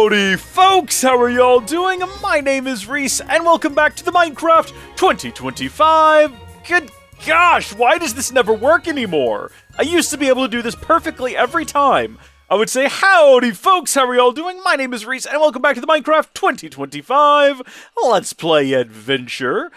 Howdy folks, how are y'all doing? My name is Reese, and welcome back to the Minecraft 2025. Good gosh, why does this never work anymore? I used to be able to do this perfectly every time. I would say, howdy folks, how are y'all doing? My name is Reese, and welcome back to the Minecraft 2025 Let's Play Adventure.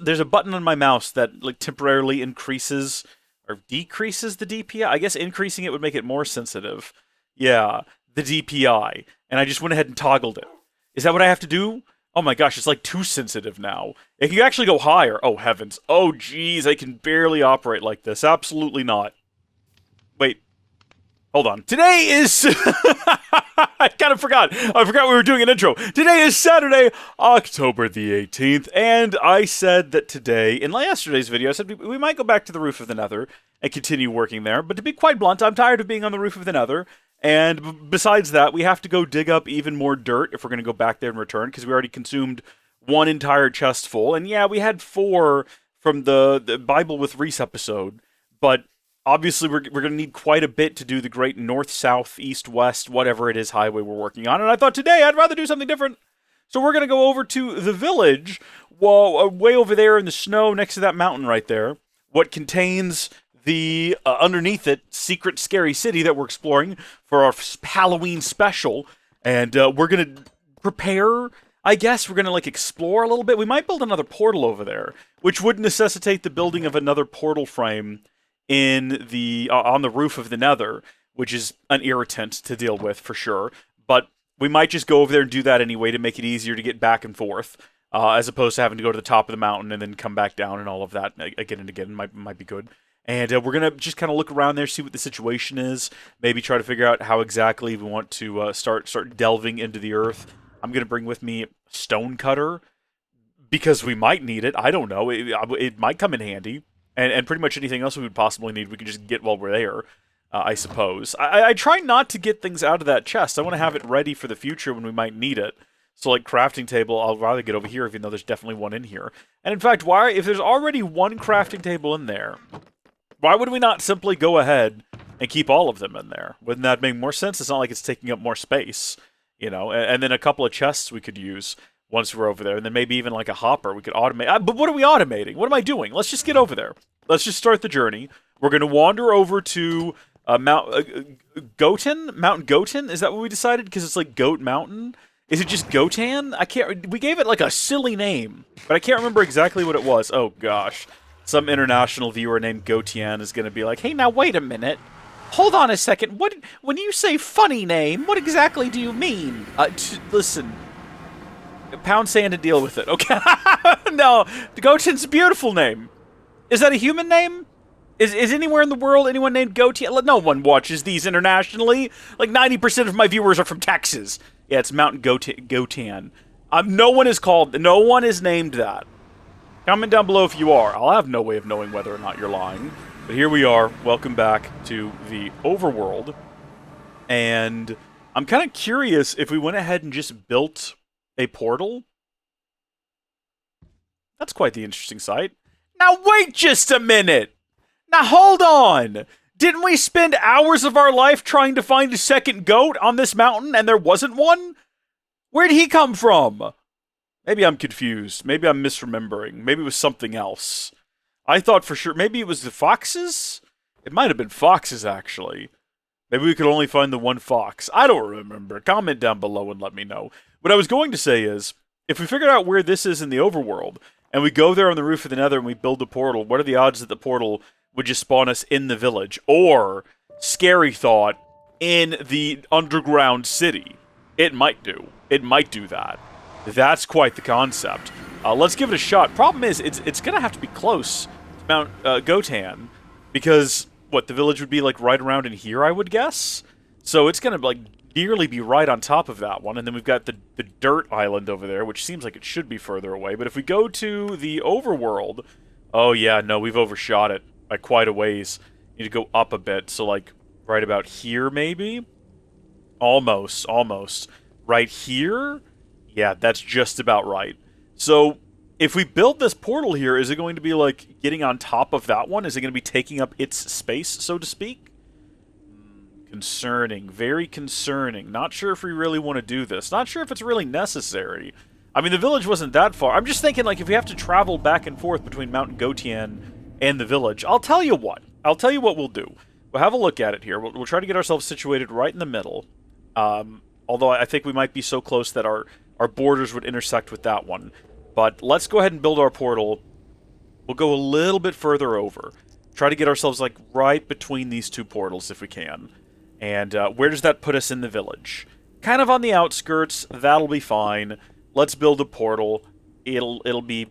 There's a button on my mouse that, like, temporarily increases or decreases the DPI. I guess increasing it would make it more sensitive. Yeah, the DPI. And I just went ahead and toggled it. Is that what I have to do? Oh my gosh, it's like too sensitive now. It can actually go higher. Oh heavens. Oh geez, I can barely operate like this. Absolutely not. Wait. Hold on. Today is... I kind of forgot. I forgot we were doing an intro. Today is Saturday, October the 18th, and I said that today, in yesterday's video, I said we might go back to the roof of the Nether and continue working there, but to be quite blunt, I'm tired of being on the roof of the Nether, and besides that, we have to go dig up even more dirt if we're going to go back there and return, because we already consumed one entire chest full, and yeah, we had 4 from the Bible with Reese episode, but... obviously, we're going to need quite a bit to do the great north, south, east, west, whatever it is highway we're working on. And I thought today I'd rather do something different. So we're going to go over to the village, way over there in the snow next to that mountain right there. What contains the, underneath it, secret scary city that we're exploring for our Halloween special. And we're going to prepare... I guess we're going to, like, explore a little bit. We might build another portal over there, which would necessitate the building of another portal frame in the on the roof of the Nether, which is an irritant to deal with for sure. But we might just go over there and do that anyway to make it easier to get back and forth, as opposed to having to go to the top of the mountain and then come back down and all of that again and again. Might be good. And we're gonna just kind of look around there, see what the situation is, maybe try to figure out how exactly we want to start delving into the earth. I'm gonna bring with me a stone cutter because we might need it. I don't know. It might come in handy. And pretty much anything else we would possibly need, we can just get while we're there, I suppose. I try not to get things out of that chest. I want to have it ready for the future when we might need it. So, like, crafting table, I'll rather get over here, even though there's definitely one in here. And in fact, if there's already one crafting table in there, why would we not simply go ahead and keep all of them in there? Wouldn't that make more sense? It's not like it's taking up more space, you know? And then a couple of chests we could use once we're over there, and then maybe even like a hopper we could automate. But what are we automating? What am I doing? Let's just get over there. Let's just start the journey. We're going to wander over to Mount Goten? Is that what we decided? Because it's like Goat Mountain? Is it just Gotan? I can't... We gave it like a silly name, but I can't remember exactly what it was. Oh gosh. Some international viewer named Gotian is going to be like, hey, now wait a minute. Hold on a second. When you say funny name, what exactly do you mean? Listen... Pound sand and deal with it, okay? No, Goten's a beautiful name. Is that a human name? Is anywhere in the world anyone named Gotian? No one watches these internationally. Like 90% of my viewers are from Texas. Yeah, it's Mountain Gotan. No one is named that. Comment down below if you are. I'll have no way of knowing whether or not you're lying. But here we are. Welcome back to the overworld. And I'm kind of curious if we went ahead and just built a portal? That's quite the interesting sight. Now wait just a minute! Now hold on! Didn't we spend hours of our life trying to find a second goat on this mountain and there wasn't one? Where'd he come from? Maybe I'm confused. Maybe I'm misremembering. Maybe it was something else. I thought for sure... Maybe it was the foxes? It might have been foxes, actually. Maybe we could only find the one fox. I don't remember. Comment down below and let me know. What I was going to say is, if we figured out where this is in the overworld, and we go there on the roof of the Nether and we build the portal, what are the odds that the portal would just spawn us in the village? Or, scary thought, in the underground city? It might do. It might do that. That's quite the concept. Let's give it a shot. Problem is, it's going to have to be close to Mount Gotan, because, what, the village would be, like, right around in here, I would guess? So it's going to, like, nearly be right on top of that one, and then we've got the dirt island over there, which seems like it should be further away, but if we go to the overworld, oh yeah, no, we've overshot it by quite a ways. Need to go up a bit, so like, right about here, maybe? Almost. Right here? Yeah, that's just about right. So, if we build this portal here, is it going to be, like, getting on top of that one? Is it going to be taking up its space, so to speak? Concerning. Very concerning. Not sure if we really want to do this. Not sure if it's really necessary. I mean, the village wasn't that far. I'm just thinking, like, if we have to travel back and forth between Mount Gotian and the village, I'll tell you what. I'll tell you what we'll do. We'll have a look at it here. We'll try to get ourselves situated right in the middle. Although I think we might be so close that our borders would intersect with that one. But let's go ahead and build our portal. We'll go a little bit further over. Try to get ourselves, like, right between these two portals if we can. And where does that put us in the village? Kind of on the outskirts. That'll be fine. Let's build a portal. It'll be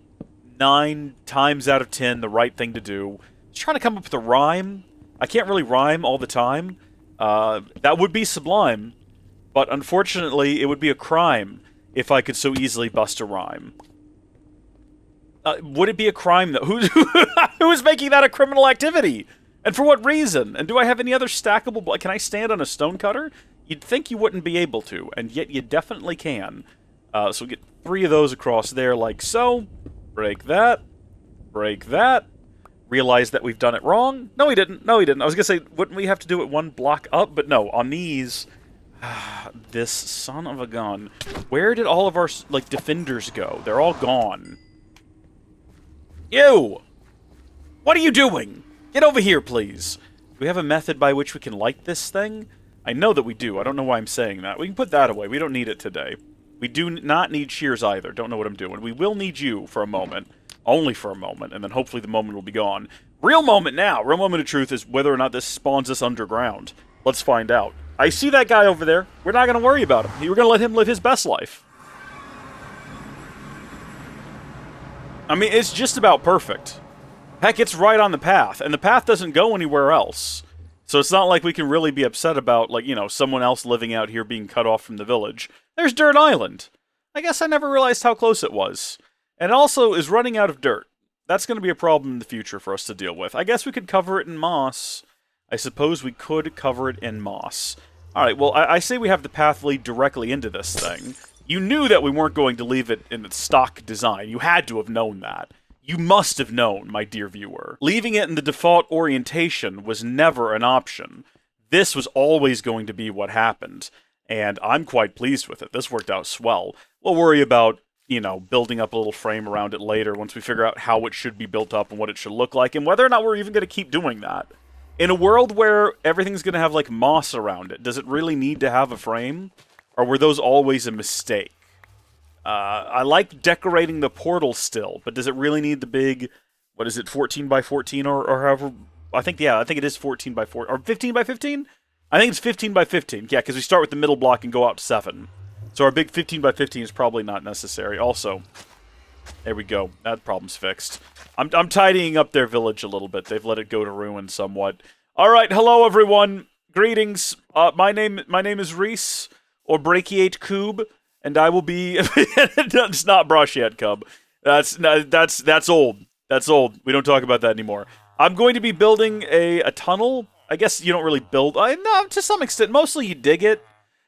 9 times out of 10 the right thing to do. Just trying to come up with a rhyme. I can't really rhyme all the time. That would be sublime. But unfortunately, it would be a crime if I could so easily bust a rhyme. Would it be a crime, though? Who is making that a criminal activity? And for what reason? And do I have any other stackable... Can I stand on a stonecutter? You'd think you wouldn't be able to, and yet you definitely can. So we get 3 of those across there, like so. Break that. Break that. Realize that we've done it wrong. No, we didn't. No, we didn't. I was going to say, wouldn't we have to do it 1 block up? But no, on these... this son of a gun. Where did all of our, like, defenders go? They're all gone. You! What are you doing? Get over here, please. Do we have a method by which we can light this thing? I know that we do. I don't know why I'm saying that. We can put that away. We don't need it today. We do not need shears either. Don't know what I'm doing. We will need you for a moment. Only for a moment. And then hopefully the moment will be gone. Real moment now. Real moment of truth is whether or not this spawns us underground. Let's find out. I see that guy over there. We're not going to worry about him. We're going to let him live his best life. I mean, it's just about perfect. Heck, it's right on the path. And the path doesn't go anywhere else. So it's not like we can really be upset about, like, you know, someone else living out here being cut off from the village. There's Dirt Island. I guess I never realized how close it was. And it also is running out of dirt. That's going to be a problem in the future for us to deal with. I guess we could cover it in moss. I suppose we could cover it in moss. Alright, well, I say we have the path lead directly into this thing. You knew that we weren't going to leave it in its stock design. You had to have known that. You must have known, my dear viewer. Leaving it in the default orientation was never an option. This was always going to be what happened. And I'm quite pleased with it. This worked out swell. We'll worry about, you know, building up a little frame around it later once we figure out how it should be built up and what it should look like and whether or not we're even going to keep doing that. In a world where everything's going to have, like, moss around it, does it really need to have a frame? Or were those always a mistake? I like decorating the portal still, but does it really need the big, what is it, 14 by 14 or however? I think it is 14 by 14, or 15 by 15? I think it's 15 by 15, yeah, because we start with the middle block and go out to 7. So our big 15 by 15 is probably not necessary. Also, there we go. That problem's fixed. I'm tidying up their village a little bit. They've let it go to ruin somewhat. All right, hello everyone. Greetings. My name is Reese, or Brachiate Coob, and I will be. It's not brush yet, Cub. That's old. That's old. We don't talk about that anymore. I'm going to be building a tunnel. I guess you don't really build. No, to some extent. Mostly you dig it,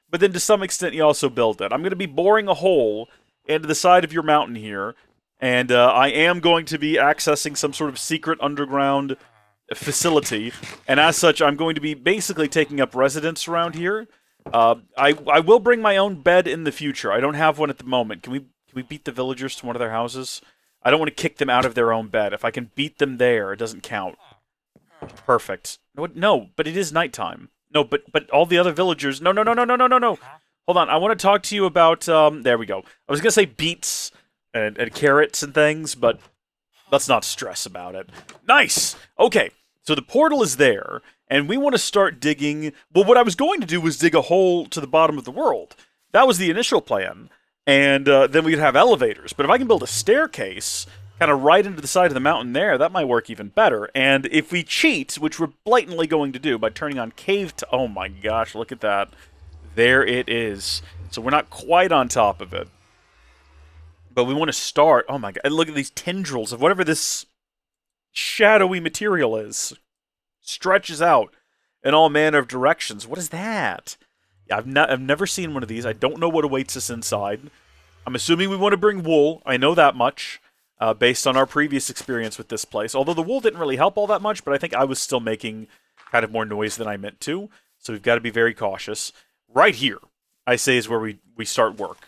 but then to some extent you also build it. I'm going to be boring a hole into the side of your mountain here. And I am going to be accessing some sort of secret underground facility. And as such, I'm going to be basically taking up residence around here. I will bring my own bed in the future. I don't have one at the moment. Can we beat the villagers to one of their houses? I don't want to kick them out of their own bed. If I can beat them there, it doesn't count. Perfect. No, but it is nighttime. No, but all the other villagers... No. Hold on, I want to talk to you about... there we go. I was going to say beets... And carrots and things, but let's not stress about it. Nice! Okay, so the portal is there, and we want to start digging... Well, what I was going to do was dig a hole to the bottom of the world. That was the initial plan, and then we'd have elevators. But if I can build a staircase kind of right into the side of the mountain there, that might work even better. And if we cheat, which we're blatantly going to do by turning on cave... Oh my gosh, look at that. There it is. So we're not quite on top of it. But we want to start... Oh my god, and look at these tendrils of whatever this shadowy material is. Stretches out in all manner of directions. What is that? Yeah, I've never seen one of these. I don't know what awaits us inside. I'm assuming we want to bring wool. I know that much, based on our previous experience with this place. Although the wool didn't really help all that much, but I think I was still making kind of more noise than I meant to. so we've got to be very cautious. Right here, I say, is where we start work.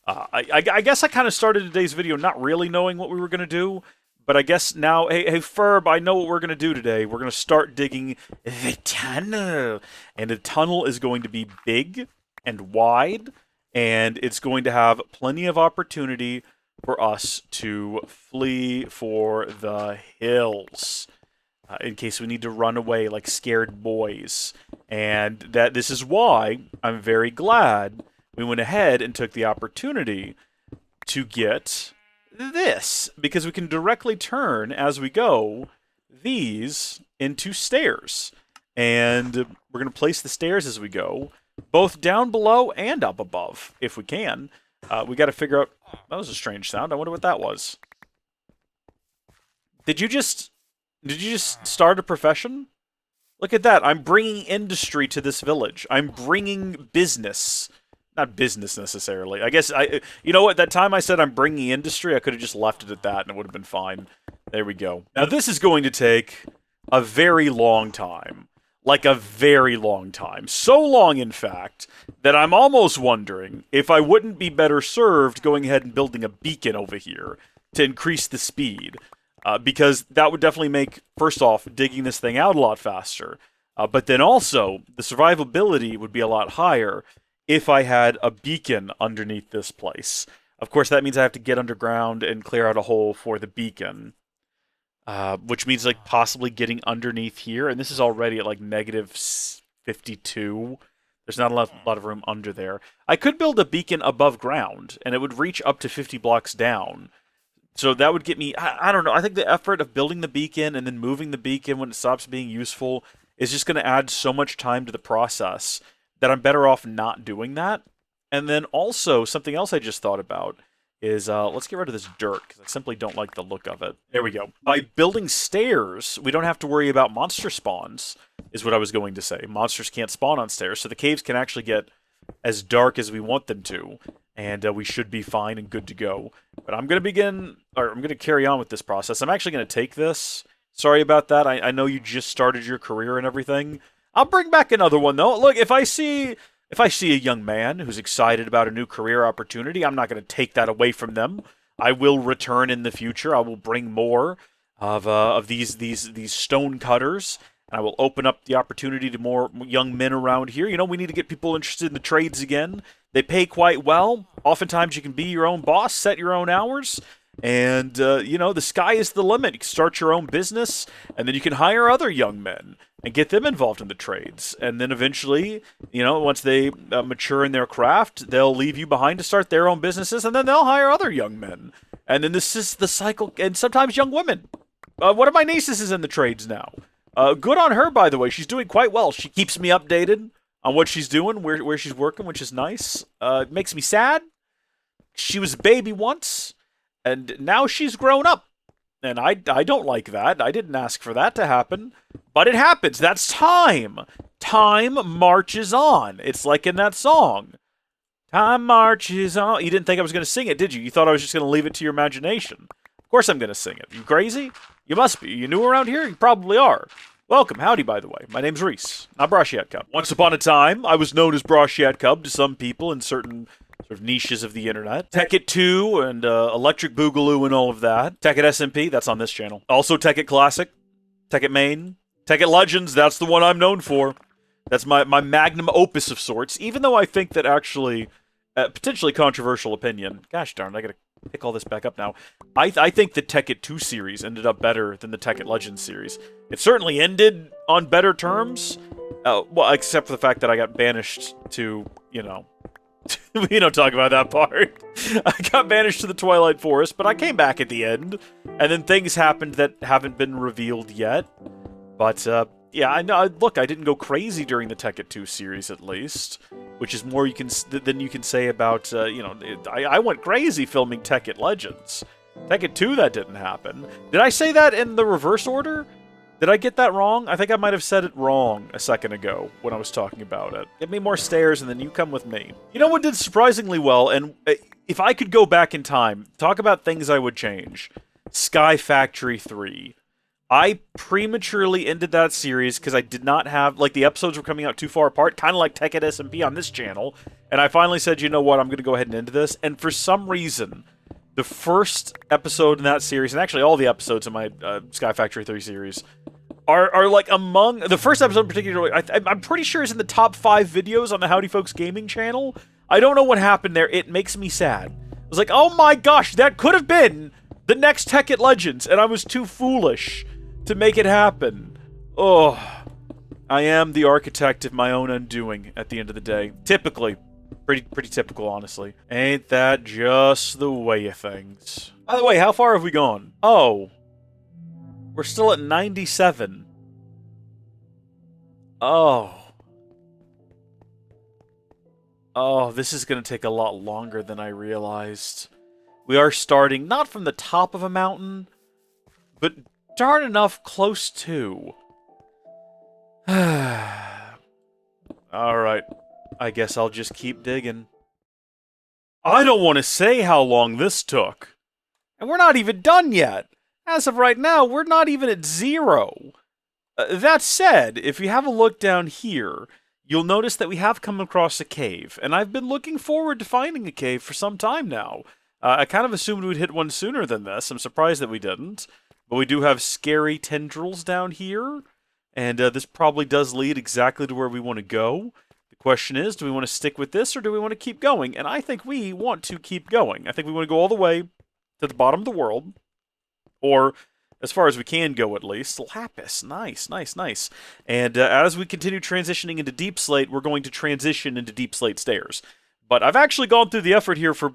I guess I kind of started today's video not really knowing what we were going to do, but I guess now, hey Ferb, I know what we're going to do today. We're going to start digging the tunnel. And the tunnel is going to be big and wide, and it's going to have plenty of opportunity for us to flee for the hills. In case we need to run away like scared boys. And this is why I'm very glad we went ahead and took the opportunity to get this, because we can directly turn, as we go, these into stairs. And we're going to place the stairs as we go, both down below and up above, if we can. We got to figure out... That was a strange sound. I wonder what that was. Did you just start a profession? Look at that. I'm bringing industry to this village. I'm bringing business. Not business, necessarily. I guess, you know what? That time I said I'm bringing industry, I could have just left it at that, and it would have been fine. There we go. Now, this is going to take a very long time. Like a very long time. So long, in fact, that I'm almost wondering if I wouldn't be better served going ahead and building a beacon over here to increase the speed. Because that would definitely make, first off, digging this thing out a lot faster. But then also, the survivability would be a lot higher if I had a beacon underneath this place. Of course, that means I have to get underground and clear out a hole for the beacon. Which means, like, possibly getting underneath here. And this is already at, like, negative 52. There's not a lot of room under there. I could build a beacon above ground, and it would reach up to 50 blocks down. So that would get me, I don't know, I think the effort of building the beacon and then moving the beacon when it stops being useful is just going to add so much time to the process that I'm better off not doing that. And then also, something else I just thought about is, let's get rid of this dirt, because I simply don't like the look of it. There we go. By building stairs, we don't have to worry about monster spawns, is what I was going to say. Monsters can't spawn on stairs, so the caves can actually get as dark as we want them to. And we should be fine and good to go. But I'm going to carry on with this process. I'm actually going to take this. Sorry about that. I know you just started your career and everything. I'll bring back another one, though. Look, if I see a young man who's excited about a new career opportunity, I'm not going to take that away from them. I will return in the future. I will bring more of these stone cutters. And I will open up the opportunity to more young men around here. You know, we need to get people interested in the trades again. They pay quite well. Oftentimes you can be your own boss, set your own hours. And, you know, the sky is the limit. You can start your own business, and then you can hire other young men and get them involved in the trades. And then eventually, you know, once they mature in their craft, they'll leave you behind to start their own businesses, and then they'll hire other young men. And then this is the cycle, and sometimes young women. One of my nieces is in the trades now. Good on her, by the way. She's doing quite well. She keeps me updated on what she's doing, where she's working, which is nice. It makes me sad. She was a baby once, and now she's grown up. And I don't like that. I didn't ask for that to happen. But it happens. That's time. Time marches on. It's like in that song. Time marches on. You didn't think I was going to sing it, did you? You thought I was just going to leave it to your imagination. Of course I'm going to sing it. You crazy? You must be. You new around here? You probably are. Welcome. Howdy, by the way. My name's Reese, not Brashiat Cub. Once upon a time, I was known as Brashiat Cub to some people in certain sort of niches of the internet. Tekkit 2 and Electric Boogaloo and all of that. Tekkit SMP, that's on this channel. Also Tekkit Classic, Tekkit Main, Tekkit Legends, that's the one I'm known for. That's my magnum opus of sorts, even though I think that actually, potentially controversial opinion, gosh darn, I gotta pick all this back up now. I think the Tekkit 2 series ended up better than the Tekkit Legends series. It certainly ended on better terms, well, except for the fact that I got banished to, you know, we don't talk about that part. I got banished to the Twilight Forest, but I came back at the end, and then things happened that haven't been revealed yet. But, yeah, I know. Look, I didn't go crazy during the Tekkit 2 series, at least, which is more than you can say about, you know, I went crazy filming Tekkit Legends. Tekkit 2, that didn't happen. Did I say that in the reverse order? Did I get that wrong? I think I might have said it wrong a second ago when I was talking about it. Get me more stairs and then you come with me. You know what did surprisingly well, and if I could go back in time, talk about things I would change. Sky Factory 3. I prematurely ended that series because I did not have, like, the episodes were coming out too far apart, kind of like Tech at SMP on this channel, and I finally said, you know what, I'm going to go ahead and end this, and for some reason, the first episode in that series, and actually all the episodes in my Sky Factory 3 series, are like among, the first episode in particular, I'm pretty sure is in the top 5 videos on the Howdy Folks gaming channel. I don't know what happened there, it makes me sad. I was like, oh my gosh, that could have been the next Tekkit Legends, and I was too foolish to make it happen. Oh, I am the architect of my own undoing at the end of the day. Typically. Pretty typical, honestly. Ain't that just the way of things? By the way, how far have we gone? Oh. We're still at 97. Oh. Oh, this is going to take a lot longer than I realized. We are starting not from the top of a mountain, but darn enough close to. Alright. I guess I'll just keep digging. I don't want to say how long this took. And we're not even done yet. As of right now, we're not even at 0. That said, if you have a look down here, you'll notice that we have come across a cave. And I've been looking forward to finding a cave for some time now. I kind of assumed we'd hit one sooner than this. I'm surprised that we didn't. But we do have scary tendrils down here. And this probably does lead exactly to where we want to go. Question is, do we want to stick with this or do we want to keep going? And I think we want to keep going. I think we want to go all the way to the bottom of the world, or as far as we can go at least. Lapis, nice, nice, nice. And as we continue transitioning into Deep Slate, we're going to transition into Deep Slate stairs. But I've actually gone through the effort here for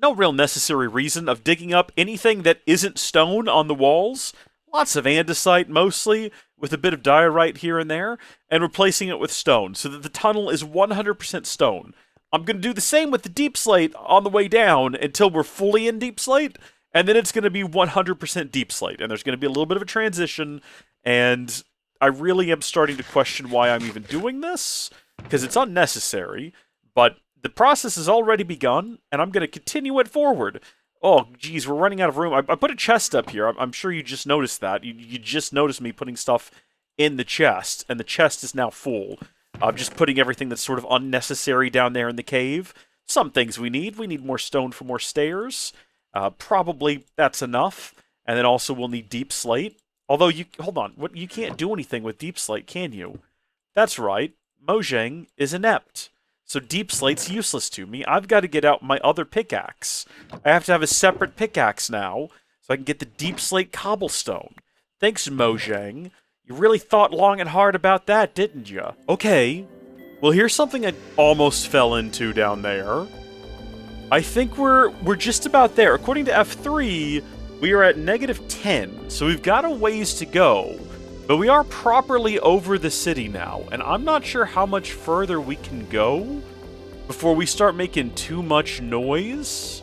no real necessary reason of digging up anything that isn't stone on the walls. Lots of andesite, mostly, with a bit of diorite here and there, and replacing it with stone, so that the tunnel is 100% stone. I'm going to do the same with the Deep Slate on the way down until we're fully in Deep Slate, and then it's going to be 100% Deep Slate, and there's going to be a little bit of a transition, and I really am starting to question why I'm even doing this, because it's unnecessary, but the process has already begun, and I'm going to continue it forward. Oh, geez, we're running out of room. I put a chest up here. I'm sure you just noticed that. You just noticed me putting stuff in the chest, and the chest is now full. I'm just putting everything that's sort of unnecessary down there in the cave. Some things we need. We need more stone for more stairs. Probably that's enough. And then also we'll need Deep Slate. Although, hold on. You can't do anything with Deep Slate, can you? That's right. Mojang is inept. So Deep Slate's useless to me. I've got to get out my other pickaxe. I have to have a separate pickaxe now, so I can get the Deep Slate cobblestone. Thanks, Mojang. You really thought long and hard about that, didn't you? Okay. Well, here's something I almost fell into down there. I think we're just about there. According to F3, we are at -10, so we've got a ways to go. But we are properly over the city now, and I'm not sure how much further we can go before we start making too much noise.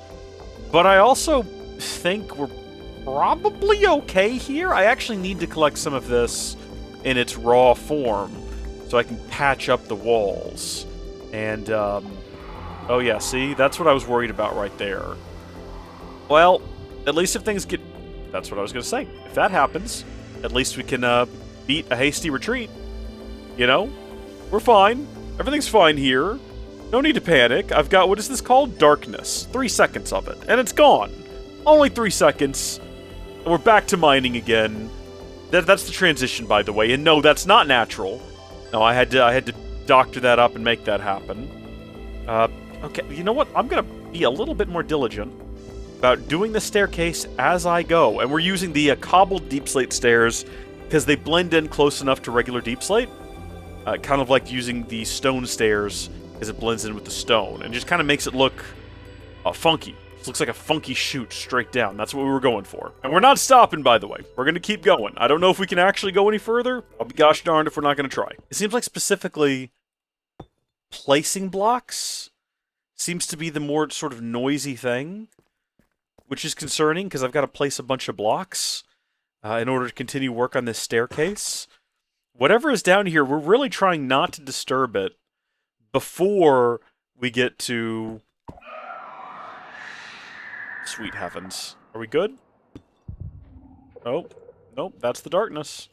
But I also think we're probably okay here. I actually need to collect some of this in its raw form so I can patch up the walls. And, oh yeah, see? That's what I was worried about right there. Well, at least if things get... That's what I was going to say. If that happens... At least we can beat a hasty retreat. You know? We're fine. Everything's fine here. No need to panic. I've got, what is this called? Darkness. 3 seconds of it. And it's gone. Only 3 seconds. And we're back to mining again. That's the transition, by the way. And no, that's not natural. No, I had to doctor that up and make that happen. Okay, you know what? I'm going to be a little bit more diligent about doing the staircase as I go. And we're using the cobbled Deep Slate stairs because they blend in close enough to regular Deep Slate. Kind of like using the stone stairs as it blends in with the stone. And just kind of makes it look funky. It looks like a funky chute straight down. That's what we were going for. And we're not stopping, by the way. We're going to keep going. I don't know if we can actually go any further. I'll be gosh darned if we're not going to try. It seems like specifically placing blocks seems to be the more sort of noisy thing, which is concerning because I've got to place a bunch of blocks in order to continue work on this staircase. Whatever is down here, we're really trying not to disturb it before we get to... Sweet heavens. Are we good? Oh, Nope, that's the darkness.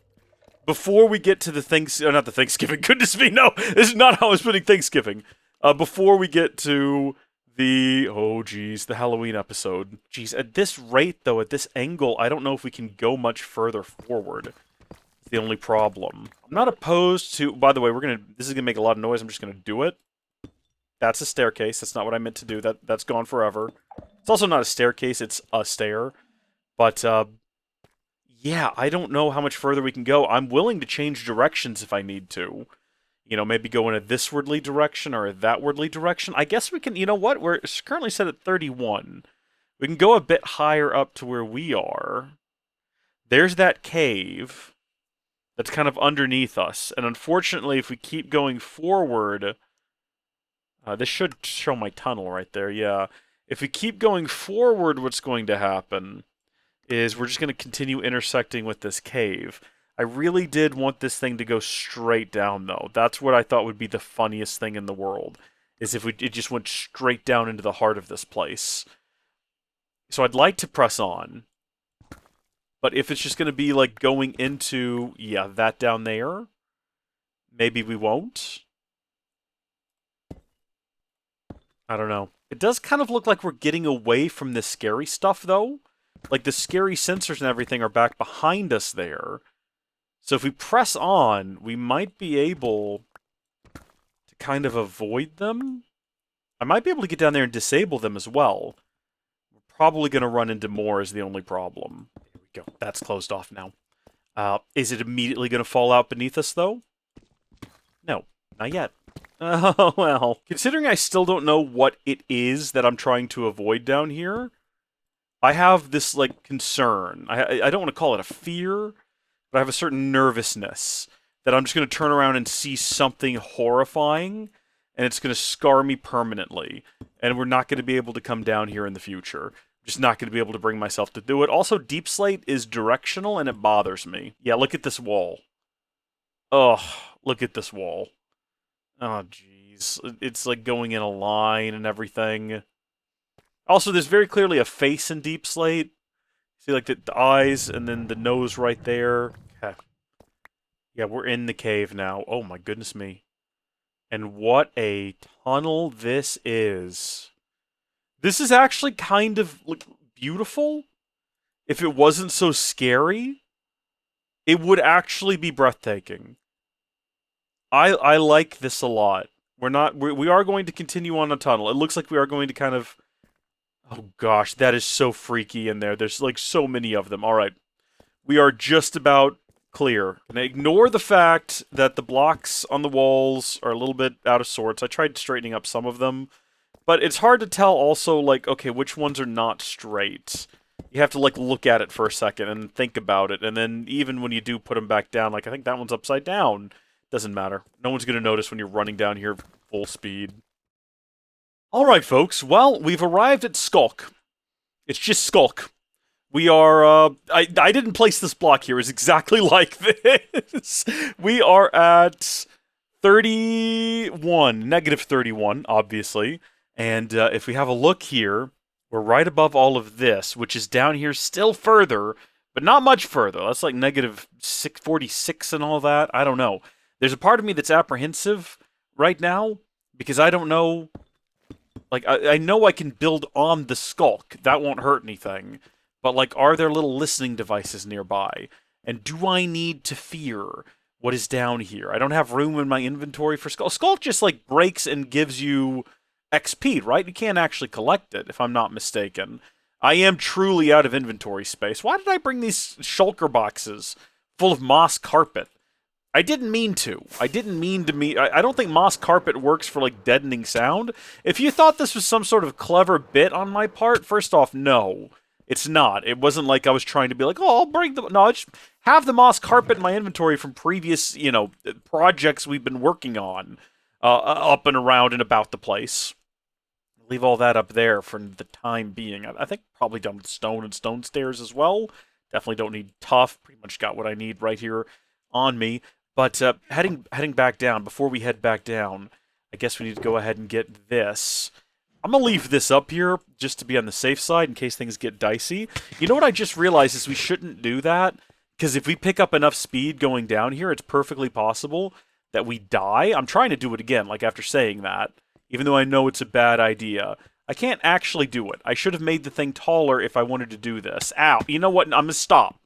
Before we get to the not the Thanksgiving, goodness me, no! This is not how I was putting Thanksgiving. Before we get to the Halloween episode. Jeez, at this rate, though, at this angle, I don't know if we can go much further forward. It's the only problem. I'm not opposed to, by the way, this is gonna make a lot of noise, I'm just gonna do it. That's a staircase, that's not what I meant to do, that's gone forever. It's also not a staircase, it's a stair. But, yeah, I don't know how much further we can go. I'm willing to change directions if I need to. You know, maybe go in a thiswardly direction or a thatwardly direction. I guess we can, you know what? We're currently set at 31. We can go a bit higher up to where we are. There's that cave that's kind of underneath us. And unfortunately, if we keep going forward... this should show my tunnel right there, yeah. If we keep going forward, what's going to happen is we're just going to continue intersecting with this cave. I really did want this thing to go straight down, though. That's what I thought would be the funniest thing in the world, is if it just went straight down into the heart of this place. So I'd like to press on, but if it's just going to be, like, going into, yeah, that down there, maybe we won't. I don't know. It does kind of look like we're getting away from the scary stuff, though. Like, the scary sensors and everything are back behind us there. So if we press on, we might be able to kind of avoid them. I might be able to get down there and disable them as well. We're probably going to run into more is the only problem. Here we go. That's closed off now. Is it immediately going to fall out beneath us, though? No, not yet. Oh, well. Considering I still don't know what it is that I'm trying to avoid down here, I have this, like, concern. I don't want to call it a fear, but I have a certain nervousness that I'm just going to turn around and see something horrifying, and it's going to scar me permanently, and we're not going to be able to come down here in the future. I'm just not going to be able to bring myself to do it. Also, Deep Slate is directional, and it bothers me. Yeah, look at this wall. Ugh, look at this wall. Oh, jeez. It's like going in a line and everything. Also, there's very clearly a face in Deep Slate. See, like, the eyes and then the nose right there. Okay. Yeah, we're in the cave now. Oh, my goodness me. And what a tunnel this is. This is actually kind of, like, beautiful. If it wasn't so scary, it would actually be breathtaking. I like this a lot. We are going to continue on a tunnel. It looks like we are going to kind of... Oh gosh, that is so freaky in there. There's like so many of them. Alright. We are just about clear. And ignore the fact that the blocks on the walls are a little bit out of sorts. I tried straightening up some of them. But it's hard to tell also, like, okay, which ones are not straight. You have to, like, look at it for a second and think about it. And then even when you do put them back down, like, I think that one's upside down. Doesn't matter. No one's going to notice when you're running down here full speed. Alright, folks. Well, we've arrived at Skulk. It's just Skulk. We are, I didn't place this block here. It's exactly like this. We are at 31. Negative 31, obviously. And if we have a look here, we're right above all of this, which is down here still further, but not much further. That's like negative 46 and all that. I don't know. There's a part of me that's apprehensive right now, because I don't know... Like, I know I can build on the Skulk. That won't hurt anything. But, like, are there little listening devices nearby? And do I need to fear what is down here? I don't have room in my inventory for Skulk. Skulk just, like, breaks and gives you XP, right? You can't actually collect it, if I'm not mistaken. I am truly out of inventory space. Why did I bring these shulker boxes full of moss carpet? I didn't mean to. I don't think moss carpet works for, like, deadening sound. If you thought this was some sort of clever bit on my part, first off, no. It's not. It wasn't like I was trying to be like, oh, I'll bring the... No, I just have the moss carpet in my inventory from previous, you know, projects we've been working on. Up and around and about the place. Leave all that up there for the time being. I think probably done with stone and stone stairs as well. Definitely don't need tough. Pretty much got what I need right here on me. But heading back down, before we head back down, I guess we need to go ahead and get this. I'm going to leave this up here just to be on the safe side in case things get dicey. You know what I just realized is we shouldn't do that? Because if we pick up enough speed going down here, it's perfectly possible that we die. I'm trying to do it again, like after saying that, even though I know it's a bad idea. I can't actually do it. I should have made the thing taller if I wanted to do this. Ow. You know what? I'm going to stop.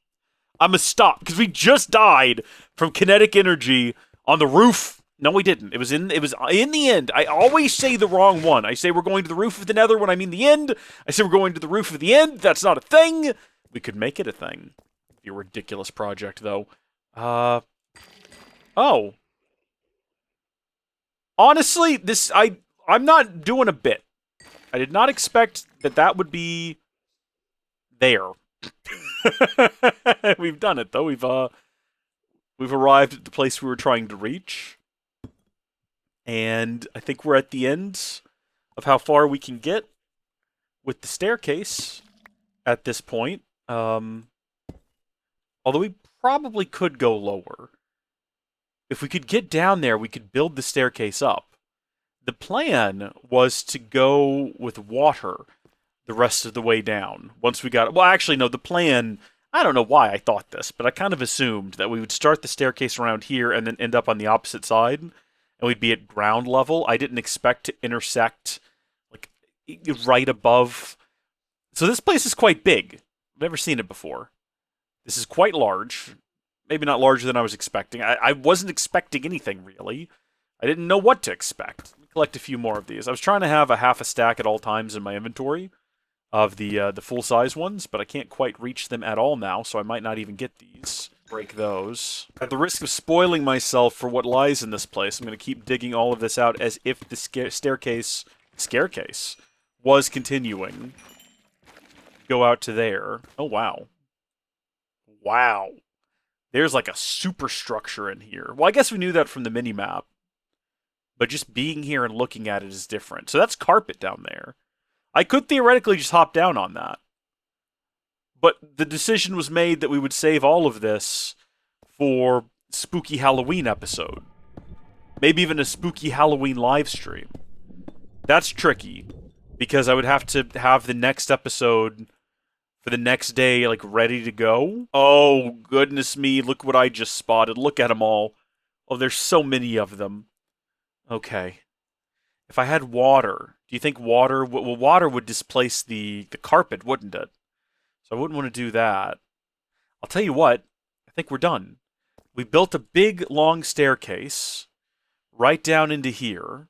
I'm going to stop, because we just died from kinetic energy on the roof. No, we didn't. It was in the end. I always say the wrong one. I say we're going to the roof of the Nether when I mean the end. I say we're going to the roof of the end. That's not a thing. We could make it a thing. It'd be a ridiculous project, though. Oh. Honestly, I'm not doing a bit. I did not expect that would be there. We've done it, though. We've arrived at the place we were trying to reach. And I think we're at the end of how far we can get with the staircase at this point. Although we probably could go lower. If we could get down there, we could build the staircase up. The plan was to go with water the rest of the way down. Once we got... Well, actually, no, the plan... I don't know why I thought this, but I kind of assumed that we would start the staircase around here and then end up on the opposite side, and we'd be at ground level. I didn't expect to intersect, like, right above... So this place is quite big. I've never seen it before. This is quite large. Maybe not larger than I was expecting. I wasn't expecting anything, really. I didn't know what to expect. Let me collect a few more of these. I was trying to have a half a stack at all times in my inventory of the full-size ones, but I can't quite reach them at all now, so I might not even get these. Break those. At the risk of spoiling myself for what lies in this place, I'm going to keep digging all of this out as if the staircase was continuing. Go out to there. Oh, wow. Wow. There's like a superstructure in here. Well, I guess we knew that from the mini-map. But just being here and looking at it is different. So that's carpet down there. I could theoretically just hop down on that. But the decision was made that we would save all of this for spooky Halloween episode. Maybe even a spooky Halloween live stream. That's tricky. Because I would have to have the next episode for the next day, like, ready to go. Oh, goodness me, look what I just spotted. Look at them all. Oh, there's so many of them. Okay. If I had water, do you think water... Well, water would displace the carpet, wouldn't it? So I wouldn't want to do that. I'll tell you what. I think we're done. We built a big, long staircase right down into here.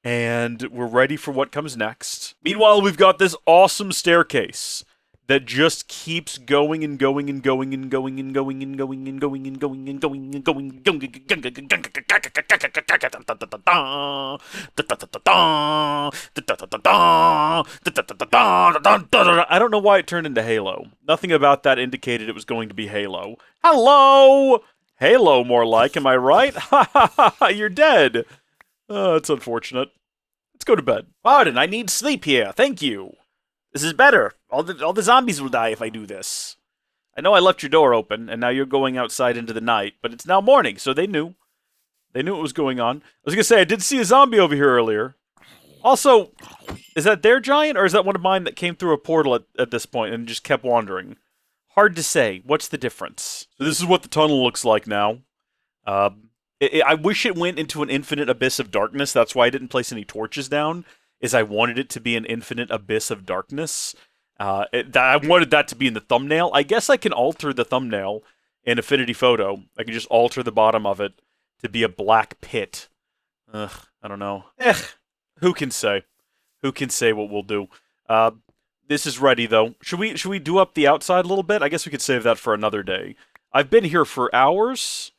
And we're ready for what comes next. Meanwhile, we've got this awesome staircase that just keeps going and going and going and going and going and going and going and going and going and going and going. I don't know why it turned into Halo. Nothing about that indicated it was going to be Halo. Hello! Halo, more like, am I right? Ha ha ha ha, you're dead. It's unfortunate. Let's go to bed. Pardon, I need sleep here. Thank you. This is better. All the zombies will die if I do this. I know I left your door open, and now you're going outside into the night, but it's now morning, so they knew. They knew what was going on. I was going to say, I did see a zombie over here earlier. Also, is that their giant, or is that one of mine that came through a portal at this point and just kept wandering? Hard to say. What's the difference? So this is what the tunnel looks like now. I wish it went into an infinite abyss of darkness. That's why I didn't place any torches down, is I wanted it to be an infinite abyss of darkness. I wanted that to be in the thumbnail. I guess I can alter the thumbnail in Affinity Photo. I can just alter the bottom of it to be a black pit. Ugh, I don't know. Who can say? Who can say what we'll do? This is ready, though. Should we do up the outside a little bit? I guess we could save that for another day. I've been here for hours.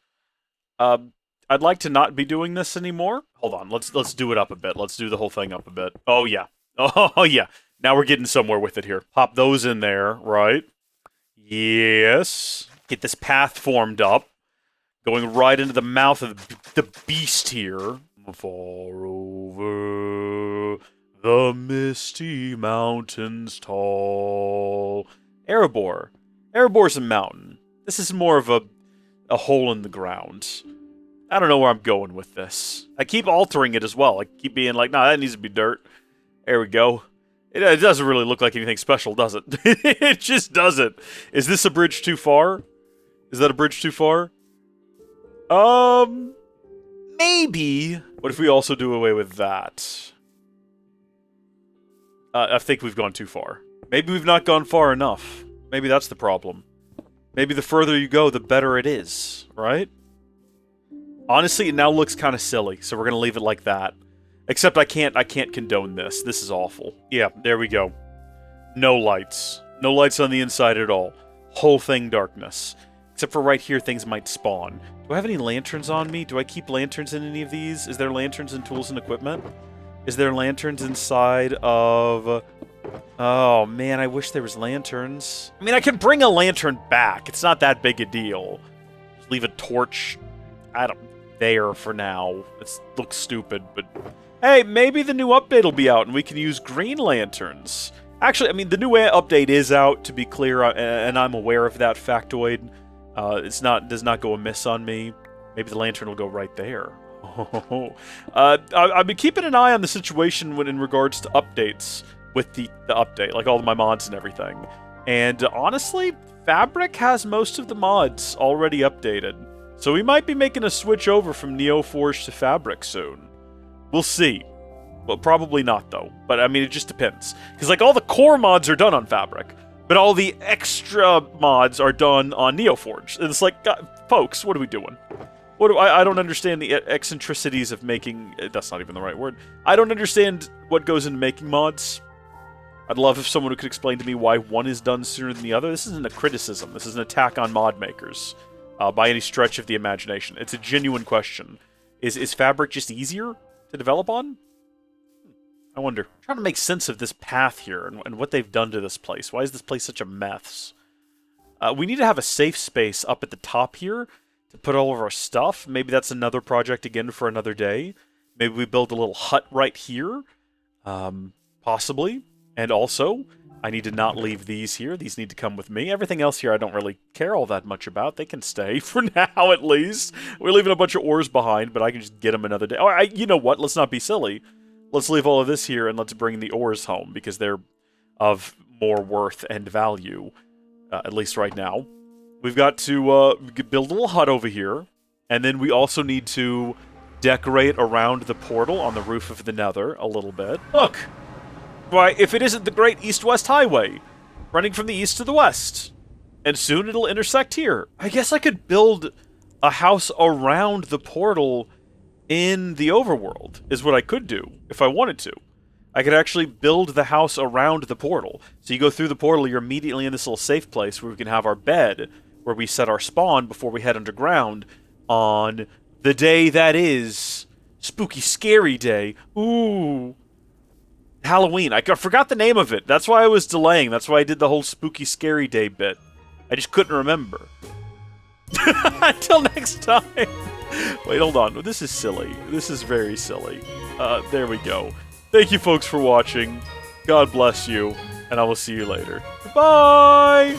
I'd like to not be doing this anymore. Hold on, let's do it up a bit. Let's do the whole thing up a bit. Oh, yeah. Oh, yeah. Now we're getting somewhere with it here. Pop those in there, right? Yes. Get this path formed up. Going right into the mouth of the beast here. Far over the misty mountains tall. Erebor. Erebor's a mountain. This is more of a hole in the ground. I don't know where I'm going with this. I keep altering it as well. I keep being like, nah, that needs to be dirt. There we go. It doesn't really look like anything special, does it? It just doesn't. Is this a bridge too far? Is that a bridge too far? Maybe. What if we also do away with that? I think we've gone too far. Maybe we've not gone far enough. Maybe that's the problem. Maybe the further you go, the better it is, right? Honestly, it now looks kind of silly, so we're gonna leave it like that. Except I can't condone this. This is awful. Yeah, there we go. No lights. No lights on the inside at all. Whole thing darkness. Except for right here, things might spawn. Do I have any lanterns on me? Do I keep lanterns in any of these? Is there lanterns in tools and equipment? Is there lanterns inside of... Oh, man, I wish there was lanterns. I mean, I can bring a lantern back. It's not that big a deal. Just leave a torch, there for now. It looks stupid, but... Hey, maybe the new update will be out and we can use green lanterns. Actually, I mean, the new update is out, to be clear, and I'm aware of that factoid. Does not go amiss on me. Maybe the lantern will go right there. I've been keeping an eye on the situation in regards to updates with the update, like all of my mods and everything. And honestly, Fabric has most of the mods already updated. So we might be making a switch over from Neoforge to Fabric soon. We'll see. Well, probably not, though. But, I mean, it just depends. Because, like, all the eccore mods are done on Fabric. But all the extra mods are done on Neoforge. And it's like, God, folks, what are we doing? I don't understand the eccentricities of making... That's not even the right word. I don't understand what goes into making mods. I'd love if someone could explain to me why one is done sooner than the other. This isn't a criticism. This is an attack on mod makers. By any stretch of the imagination. It's a genuine question. Is Fabric just easier to develop on? I wonder. I'm trying to make sense of this path here and what they've done to this place. Why is this place such a mess? We need to have a safe space up at the top here to put all of our stuff. Maybe that's another project again for another day. Maybe we build a little hut right here. Possibly. And also, I need to not leave these here. These need to come with me. Everything else here I don't really care all that much about. They can stay for now, at least. We're leaving a bunch of ores behind, but I can just get them another day. Oh, you know what? Let's not be silly. Let's leave all of this here and let's bring the ores home, because they're of more worth and value, at least right now. We've got to build a little hut over here, and then we also need to decorate around the portal on the roof of the Nether a little bit. Look! Why, if it isn't the Great East-West Highway, running from the east to the west. And soon it'll intersect here. I guess I could build a house around the portal in the overworld, is what I could do, if I wanted to. I could actually build the house around the portal. So you go through the portal, you're immediately in this little safe place where we can have our bed, where we set our spawn before we head underground on the day that is Spooky Scary Day. Ooh. Halloween. I forgot the name of it. That's why I was delaying. That's why I did the whole Spooky Scary Day bit. I just couldn't remember. Until next time. Wait, hold on. This is silly. This is very silly. There we go. Thank you, folks, for watching. God bless you, and I will see you later. Goodbye!